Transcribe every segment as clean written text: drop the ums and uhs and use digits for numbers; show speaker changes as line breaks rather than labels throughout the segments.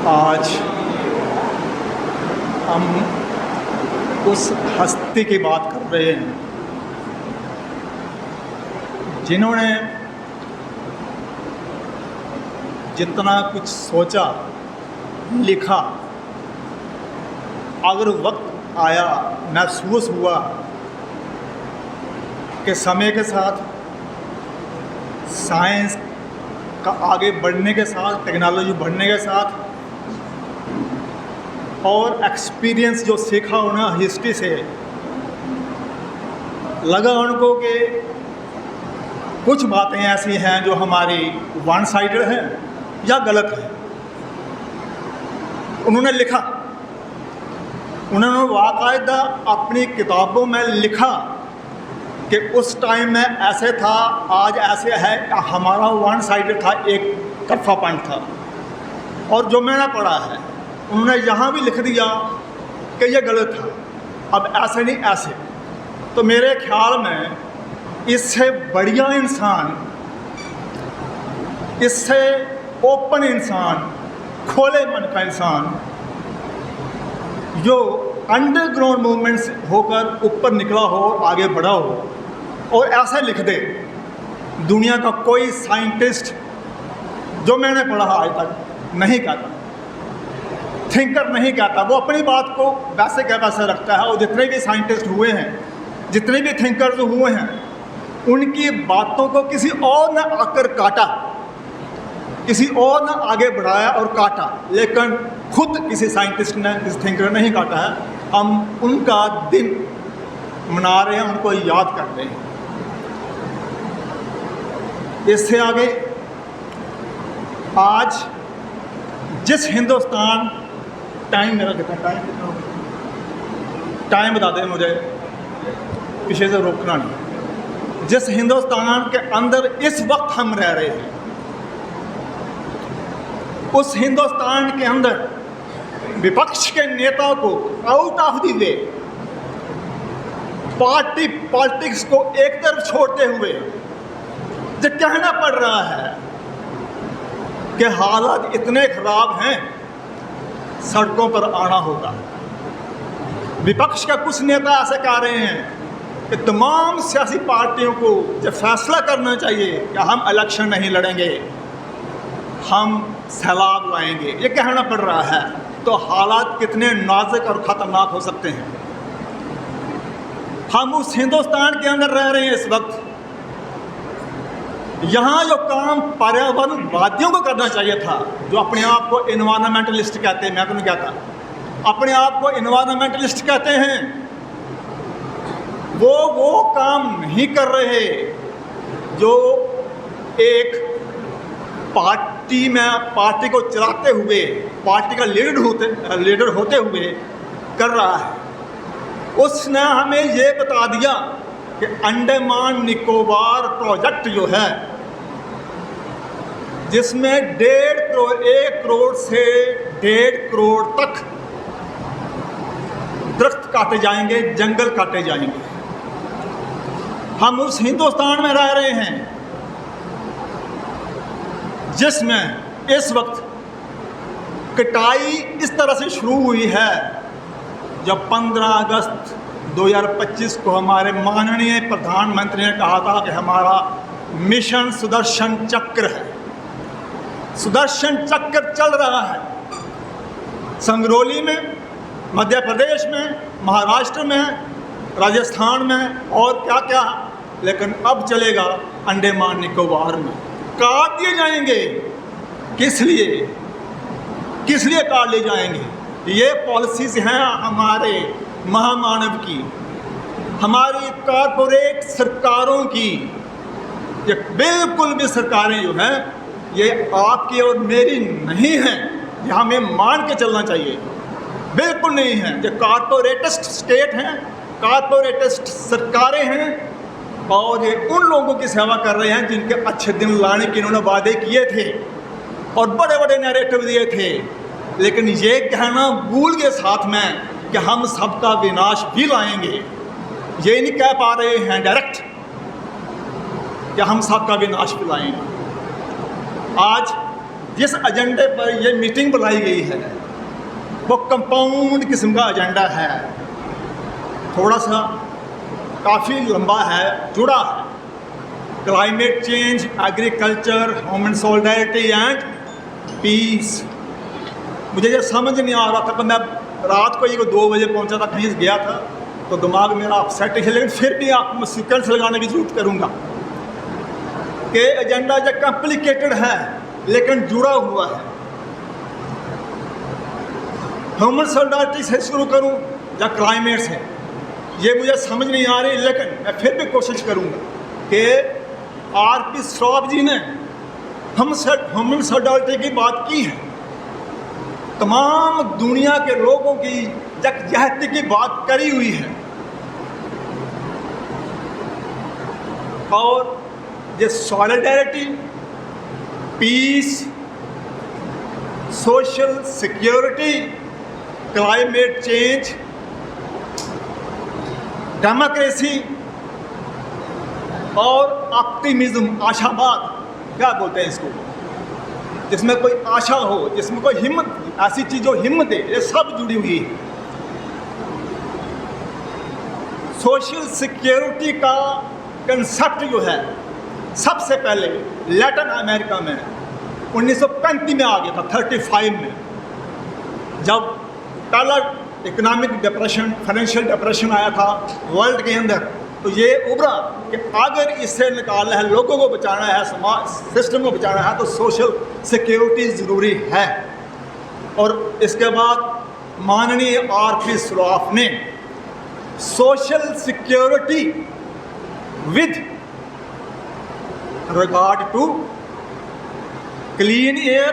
आज हम उस हस्ती की बात कर रहे हैं जिन्होंने जितना कुछ सोचा, लिखा, अगर वक्त आया, महसूस हुआ कि समय के साथ, साइंस का आगे बढ़ने के साथ, टेक्नोलॉजी बढ़ने के साथ और एक्सपीरियंस जो सीखा उन्हें हिस्ट्री से, लगा उनको कि कुछ बातें ऐसी हैं जो हमारी वन साइडेड हैं या गलत है। उन्होंने लिखा, उन्होंने वाकायदा अपनी किताबों में लिखा कि उस टाइम में ऐसे था, आज ऐसे है, हमारा वन साइडेड था, एक तरफा पॉइंट था। और जो मैंने पढ़ा है उन्होंने यहाँ भी लिख दिया कि ये गलत था, अब ऐसे नहीं ऐसे। तो मेरे ख्याल में इससे बढ़िया इंसान, इससे ओपन इंसान, खोले मन का इंसान जो अंडरग्राउंड मूवमेंट से होकर ऊपर निकला हो, आगे बढ़ा हो और ऐसे लिख दे, दुनिया का कोई साइंटिस्ट जो मैंने पढ़ा आज तक नहीं कहता, थिंकर नहीं कहता। वो अपनी बात को वैसे क्या वैसे रखता है। और जितने भी साइंटिस्ट हुए हैं, जितने भी थिंकर्स हुए हैं, उनकी बातों को किसी और ने आकर काटा, किसी और ने आगे बढ़ाया और काटा, लेकिन खुद किसी साइंटिस्ट ने, किसी थिंकर ने नहीं काटा है। हम उनका दिन मना रहे हैं, उनको याद कर रहे हैं। इससे आगे आज जिस हिंदुस्तान, टाइम मेरा कितना, टाइम बता दें मुझे, पीछे से रोकना नहीं। जिस हिंदुस्तान के अंदर इस वक्त हम रह रहे हैं, उस हिंदुस्तान के अंदर विपक्ष के नेता को out of the way, party politics को एक तरफ छोड़ते हुए जो कहना पड़ रहा है कि हालात इतने खराब हैं, सड़कों पर आना होगा। विपक्ष का कुछ नेता ऐसे कह रहे हैं कि तमाम सियासी पार्टियों को जब फैसला करना चाहिए कि हम इलेक्शन नहीं लड़ेंगे, हम सैलाब लाएंगे, ये कहना पड़ रहा है। तो हालात कितने नाजुक और ख़तरनाक हो सकते हैं। हम उस हिंदुस्तान के अंदर रह रहे हैं इस वक्त। यहाँ जो काम पर्यावरणवादियों को करना चाहिए था, जो अपने आप को एनवायरमेंटलिस्ट कहते हैं, मैं तो नहीं कहता, अपने आप को एनवायरमेंटलिस्ट कहते हैं, वो काम नहीं कर रहे जो एक पार्टी को चलाते हुए, पार्टी का लीडर होते हुए कर रहा है। उसने हमें ये बता दिया कि अंडमान निकोबार प्रोजेक्ट जो है, जिसमें 1 करोड़ से 1.5 करोड़ तक दरख्त काटे जाएंगे, जंगल काटे जाएंगे। हम उस हिंदुस्तान में रह रहे हैं जिसमें इस वक्त कटाई इस तरह से शुरू हुई है। जब 15 अगस्त 2025 को हमारे माननीय प्रधानमंत्री ने कहा था कि हमारा मिशन सुदर्शन चक्र है, सुदर्शन चक्र चल रहा है संगरौली में, मध्य प्रदेश में, महाराष्ट्र में, राजस्थान में और क्या क्या, लेकिन अब चलेगा अंडमान निकोबार में। काट दिए जाएंगे। किस लिए काट लिए जाएंगे? ये पॉलिसीज़ हैं हमारे महामानव की, हमारी कॉरपोरेट सरकारों की। ये बिल्कुल भी सरकारें जो हैं ये आपकी और मेरी नहीं हैं, ये हमें मान के चलना चाहिए। बिल्कुल नहीं हैं। ये कॉरपोरेटिस्ट स्टेट हैं, कॉरपोरेटिस्ट सरकारें हैं और ये उन लोगों की सेवा कर रहे हैं जिनके अच्छे दिन लाने के इन्होंने वादे किए थे और बड़े बड़े नैरेटिव दिए थे। लेकिन ये कहना भूल गए साथ में कि हम सबका विनाश भी लाएंगे। ये नहीं कह पा रहे हैं डायरेक्ट कि हम सबका विनाश भी लाएंगे। आज जिस एजेंडे पर ये मीटिंग बुलाई गई है वो कंपाउंड किस्म का एजेंडा है, थोड़ा सा काफ़ी लंबा है, जुड़ा है। Climate change, agriculture, human solidarity and peace. मुझे ये समझ नहीं आ रहा था कि मैं रात को ये 2 बजे पहुंचा था, कहीं गया था तो दिमाग मेरा अपसेट है, लेकिन फिर भी आपको सीक्वेंस लगाने की जरूरत करूँगा कि एजेंडा जो कॉम्प्लिकेटेड है लेकिन जुड़ा हुआ है। ह्यूमन सॉलिडेरिटी से शुरू करूँ या क्लाइमेट से, ये मुझे समझ नहीं आ रही, लेकिन मैं फिर भी कोशिश करूँगा कि आर.पी. श्रॉफ जी ने ह्यूमन सॉलिडेरिटी की बात की है, तमाम दुनिया के लोगों की यकजहती की बात करी हुई है, और ये solidarity, peace, social security, climate change, democracy और ऑप्टिमिज्म, आशावाद, क्या बोलते हैं इसको, जिसमें कोई आशा हो, जिसमें कोई हिम्मत, ऐसी चीज़ जो हिम्मत दे, ये सब जुड़ी हुई है। सोशल सिक्योरिटी का कंसेप्ट जो है सबसे पहले लैटिन अमेरिका में 1935 में आ गया था, 35 में, जब पहला इकोनॉमिक डिप्रेशन, फाइनेंशियल डिप्रेशन आया था वर्ल्ड के अंदर, तो ये उभरा कि अगर इससे निकालना है, लोगों को बचाना है, समाज सिस्टम को बचाना है, तो सोशल सिक्योरिटी ज़रूरी है। और इसके बाद माननीय आर.पी. श्रॉफ ने social security with regard to clean air,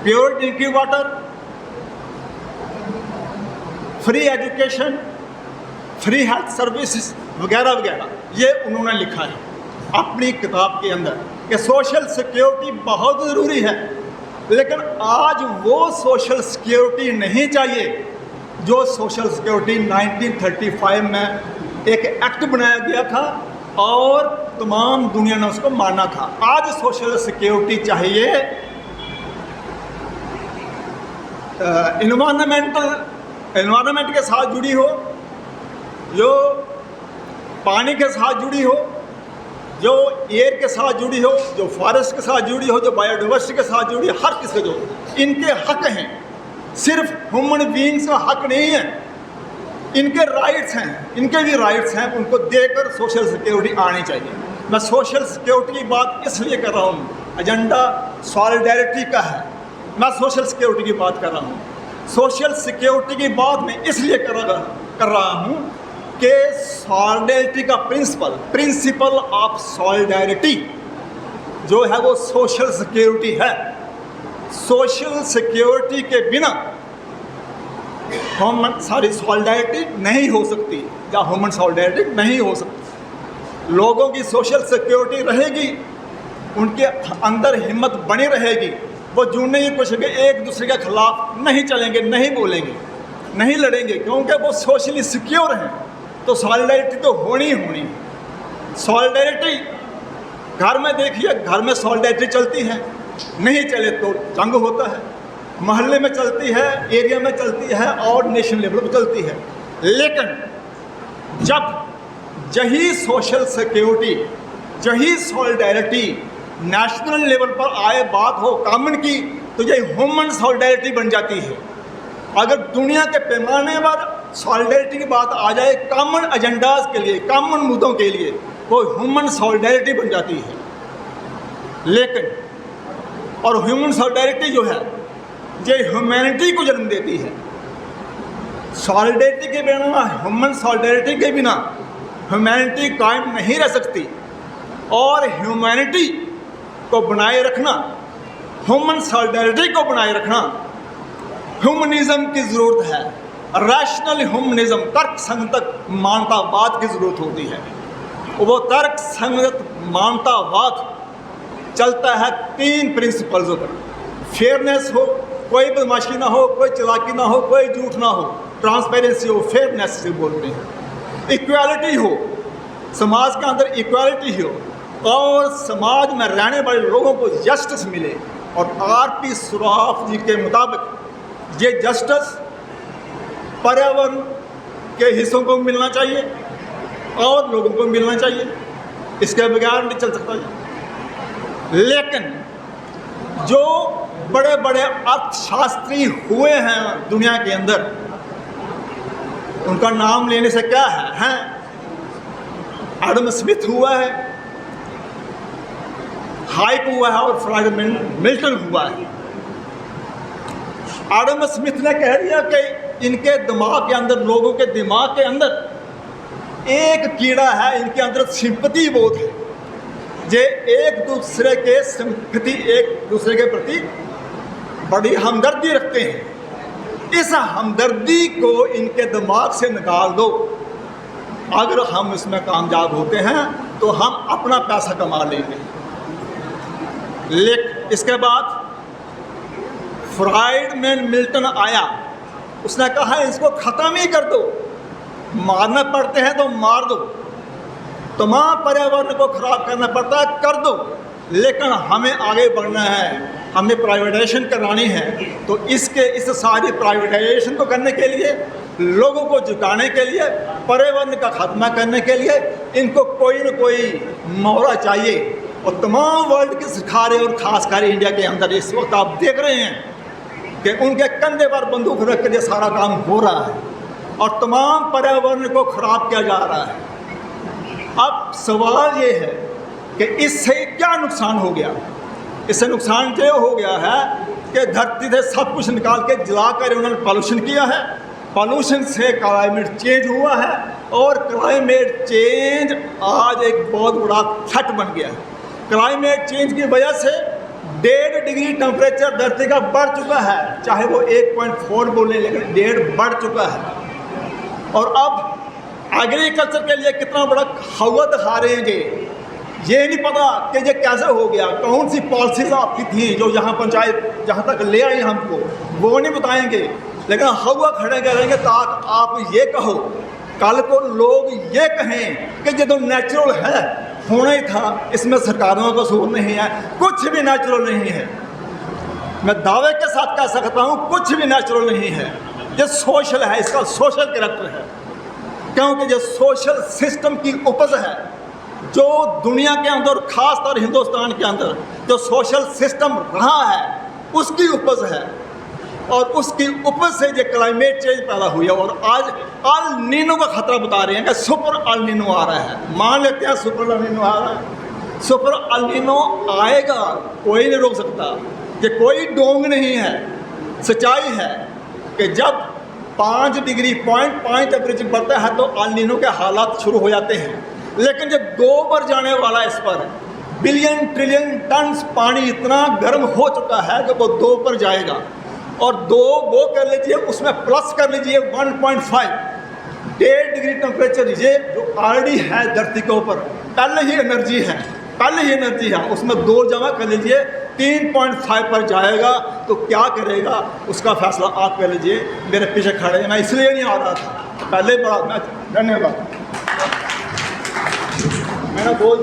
pure drinking water, free education, free health services वगैरह वगैरह, ये उन्होंने लिखा है अपनी किताब के अंदर कि सोशल सिक्योरिटी बहुत ज़रूरी है। लेकिन आज वो सोशल सिक्योरिटी नहीं चाहिए जो सोशल सिक्योरिटी 1935 में एक एक्ट बनाया गया था और तमाम दुनिया ने उसको माना था। आज सोशल सिक्योरिटी चाहिए इन्वायरमेंट के साथ जुड़ी हो, जो पानी के साथ जुड़ी हो, जो एयर के साथ जुड़ी हो, जो फॉरेस्ट के साथ जुड़ी हो, जो बायोडाइवर्सिटी के साथ जुड़ी हो, हर किसी जो इनके हक हैं, सिर्फ ह्यूमन बीइंग्स का हक नहीं है, इनके राइट्स हैं, इनके भी राइट्स हैं, उनको देकर सोशल सिक्योरिटी आनी चाहिए। मैं सोशल सिक्योरिटी की बात इसलिए कर रहा हूँ, एजेंडा सॉलिडेरिटी का है, मैं सोशल सिक्योरिटी की बात कर रहा हूँ। सोशल सिक्योरिटी की बात मैं इसलिए कर रहा हूँ कि सॉलिडेरिटी का प्रिंसिपल ऑफ सॉलिडेरिटी जो है वो सोशल सिक्योरिटी है। सोशल सिक्योरिटी के बिना सॉलिडेरिटी नहीं हो सकती या ह्यूमन सॉलिडेरिटी नहीं हो सकती। लोगों की सोशल सिक्योरिटी रहेगी, उनके अंदर हिम्मत बनी रहेगी, वो जुड़ने की कोशिश करेंगे, एक दूसरे के खिलाफ नहीं चलेंगे, नहीं बोलेंगे, नहीं लड़ेंगे, क्योंकि वो सोशली सिक्योर हैं। तो सॉलिडेरिटी तो होनी होनी। सॉलिडेरिटी घर में देखिए, घर में सॉलिडेरिटी चलती है, नहीं चले तो जंग होता है, मोहल्ले में चलती है, एरिया में चलती है और नेशनल लेवल पर चलती है। लेकिन जब यही सोशल सिक्योरिटी, यही सॉलिडेरिटी नेशनल लेवल पर आए, बात हो कॉमन की, तो ये ह्यूमन सॉलिडेरिटी बन जाती है। अगर दुनिया के पैमाने पर सॉलिडेरिटी की बात आ जाए कॉमन एजेंडाज के लिए, कॉमन मुद्दों के लिए, वो ह्यूमन सॉलिडेरिटी बन जाती है। लेकिन और ह्यूमन सॉलिडेरिटी जो है ये ह्यूमैनिटी को जन्म देती है। सॉलिडेरिटी के बिना, ह्यूमन सॉलिडेरिटी के बिना ह्यूमैनिटी कायम नहीं रह सकती। और ह्यूमैनिटी को बनाए रखना, ह्यूमन सॉलिडेरिटी को बनाए रखना, ह्यूमनिज्म की ज़रूरत है। रैशनल ह्यूमनिज्म, तर्क संगत मानवतावाद की ज़रूरत होती है। वो तर्क संगत मानवतावाद चलता है 3 प्रिंसिपल्स पर। फेयरनेस हो, कोई बदमाशी ना हो, कोई चालाकी ना हो, कोई झूठ ना हो, ट्रांसपेरेंसी हो, फेयरनेस से बोलते हैं। इक्वालिटी हो, समाज के अंदर इक्वालिटी हो, और समाज में रहने वाले लोगों को जस्टिस मिले। और आरपी सुराफ जी के मुताबिक ये जस्टिस पर्यावरण के हिस्सों को मिलना चाहिए और लोगों को मिलना चाहिए, इसके बगैर नहीं चल सकता। लेकिन जो बड़े बड़े अर्थशास्त्री हुए हैं दुनिया के अंदर, उनका नाम लेने से क्या है? एडम स्मिथ हुआ है, हाइक हुआ है और फ्राइड मिल्टन हुआ है। एडम स्मिथ ने कह दिया कि इनके दिमाग के अंदर, लोगों के दिमाग के अंदर एक कीड़ा है, इनके अंदर सिंपैथी बोध है, जे एक दूसरे के सिंपैथी, एक दूसरे के प्रति बड़ी हमदर्दी रखते हैं। इस हमदर्दी को इनके दिमाग से निकाल दो। अगर हम इसमें कामयाब होते हैं तो हम अपना पैसा कमा लेंगे। लेकिन इसके बाद फ्राइडमैन मिल्टन आया, उसने कहा इसको ख़त्म ही कर दो, मारना पड़ते हैं तो मार दो, तमाम पर्यावरण को ख़राब करना पड़ता है कर दो, लेकिन हमें आगे बढ़ना है, हमें प्राइवेटाइजेशन करानी है। तो इस सारी प्राइवेटाइजेशन को करने के लिए, लोगों को झुकाने के लिए, पर्यावरण का खात्मा करने के लिए इनको कोई न कोई मोहरा चाहिए। और तमाम वर्ल्ड के सिखारे और खासकर इंडिया के अंदर इस वक्त आप देख रहे हैं कि उनके कंधे पर बंदूक रख कर ये सारा काम हो रहा है और तमाम पर्यावरण को ख़राब किया जा रहा है। अब सवाल ये है कि इससे क्या नुकसान हो गया? इससे नुकसान ये हो गया है कि धरती से सब कुछ निकाल के जलाकर उन्होंने पॉल्यूशन किया है। पॉल्यूशन से क्लाइमेट चेंज हुआ है और क्लाइमेट चेंज आज एक बहुत बड़ा थ्रेट बन गया है। क्लाइमेट चेंज की वजह से 1.5 डिग्री टेम्परेचर धरती का बढ़ चुका है, चाहे वो 1.4 बोले, लेकिन 1.5 बढ़ चुका है। और अब एग्रीकल्चर के लिए कितना बड़ा हवा दिखा रहे हैं ये नहीं पता कि ये कैसे हो गया। कौन सी पॉलिसीज आपकी थी जो यहाँ पंचायत जहाँ तक ले आई हमको, वो नहीं बताएंगे, लेकिन हवा खड़े करेंगे ताकि आप ये कहो, कल को लोग ये कहें कि ये तो नेचुरल है, होना ही था, इसमें सरकारों का कसूर नहीं है, कुछ भी नेचुरल नहीं है। मैं दावे के साथ कह सकता हूँ कुछ भी नेचुरल नहीं है, ये सोशल है, इसका सोशल कैरेक्टर है, क्योंकि ये सोशल सिस्टम की उपज है जो दुनिया के अंदर, खास तौर हिंदुस्तान के अंदर जो सोशल सिस्टम रहा है उसकी उपज है। और उसकी उपज से ये क्लाइमेट चेंज पैदा हुई है। और आज अल नीनो का खतरा बता रहे हैं कि सुपर अल नीनो आ रहा है। मान लेते हैं सुपर अल नीनो आ रहा है, सुपर अल नीनो आएगा, कोई नहीं रोक सकता, ये कोई डोंग नहीं है। सच्चाई है कि जब 5 डिग्री 0.5 टेम्परेचर बढ़ता है तो अल नीनो के हालात शुरू हो जाते हैं। लेकिन जब 2 पर जाने वाला है, इस पर बिलियन ट्रिलियन टन पानी इतना गर्म हो चुका है कि वो 2 पर जाएगा। और 2 वो कर लीजिए, उसमें प्लस कर लीजिए 1.5 1.5 डिग्री टेम्परेचर, ये जो ऑलरेडी है धरती के ऊपर, पहले ही एनर्जी है, उसमें 2 जमा कर लीजिए 3.5 पर जाएगा तो क्या करेगा उसका फैसला आप कर लीजिए। मेरे पीछे खड़े हैं, मैं इसलिए नहीं आ रहा था, पहले बड़ा। धन्यवाद। मैंने बोल